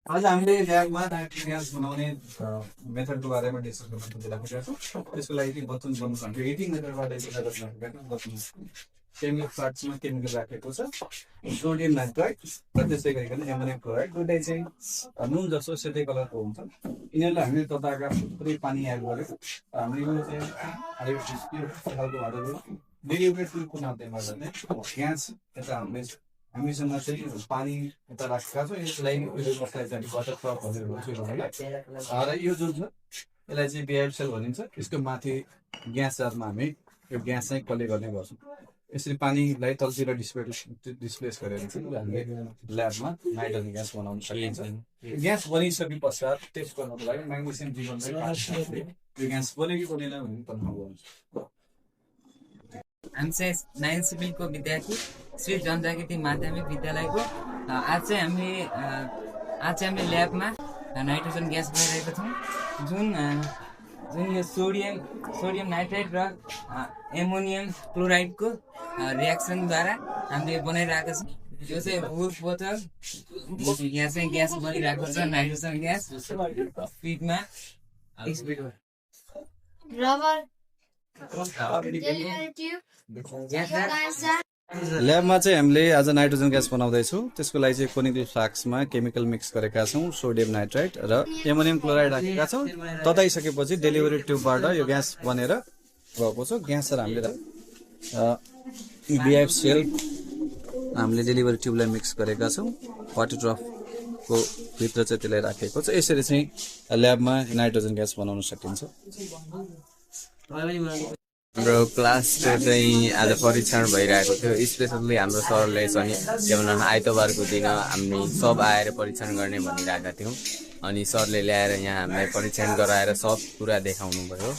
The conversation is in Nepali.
आज हामीले ल्याबमा नाइट्रोजन ग्यास बनाउने मेथडको बारेमा डिस्कस गर्न खोजिरहेका छौँ। त्यसको लागि चाहिँ बच्चन गर्नु हिटिङ मेथडबाट केमिकल पार्ट्समा केमिकल राखेको छ सोडियम नाइट्राइट र त्यसै गरिकन एमोनियम क्लोराइड दुइटै चाहिँ नुन जस्तो सेतै कलरको हुन्छ। यिनीहरूलाई हामीले तताएका पुरै पानी एड गर्यो। हामीले यो चाहिँ डेलिभरेटको माध्यमबाट चाहिँ ग्यास यता हामीसँग चाहिँ पानी यता राखेका छौँ। यसलाई बस्दा चाहिँ वाटर ट्रप भनेर भन्छौँ र यो जुन छ यसलाई चाहिँ बिहाइभ सेल भनिन्छ। यसको माथि ग्यास जारमा हामी यो ग्यास चाहिँ कलेक्ट गर्ने गर्छौँ। यसरी पानीलाई तलतिर डिस्प्लेस गरेर चाहिँ हामीले ल्याबमा नाइट्रोजन ग्यास बनाउन सकिन्छ। ग्यास बनिसके पश्चात टेस्ट गर्नको लागि म्याग्नेसियम जीवन यो ग्यास बन्यो कि बनेन भन्ने कन्फर्म गर्नुहुन्छ। हामी चाहिँ 9 सिभिलको विद्यार्थी श्री जनजागृति माध्यमिक विद्यालयको आज चाहिँ हामीले ल्याबमा नाइट्रोजन ग्यास बनाइरहेको छौँ। जुन यो सोडियम नाइट्राइट र एमोनियम क्लोराइडको रियाक्सनद्वारा हामीले बनाइरहेको छौँ। यो चाहिँ वुड बोतल यहाँ चाहिँ ग्यास बनिरहेको छ नाइट्रोजन ग्यास स्पिडमा रबर ल्याबमा चाहिँ हामीले आज नाइट्रोजन ग्यास बनाउँदैछौँ। त्यसको लागि चाहिँ कोनिकल फ्लास्कमा केमिकल मिक्स गरेका छौँ। सोडियम नाइट्राइट र एमोनियम क्लोराइड राखेका छौँ। तताइसकेपछि डेलिभरी ट्युबबाट यो ग्यास बनेर गएको छ। ग्यास र हामीले बिहाइभ सेल हामीले डेलिभरी ट्युबलाई मिक्स गरेका छौँ। वाटर ड्रपको भित्र चाहिँ त्यसलाई राखेको छ। यसरी चाहिँ ल्याबमा नाइट्रोजन ग्यास बनाउन सकिन्छ। हाम्रो क्लास चाहिँ आज परीक्षण भइरहेको थियो। स्पेसल्ली हाम्रो सरले चाहिँ के भनौँ आइतबारको दिन हामी सब आएर परीक्षण गर्ने भनिरहेका थियौँ। अनि सरले ल्याएर यहाँ हामीलाई परीक्षण गराएर सब कुरा देखाउनु भयो।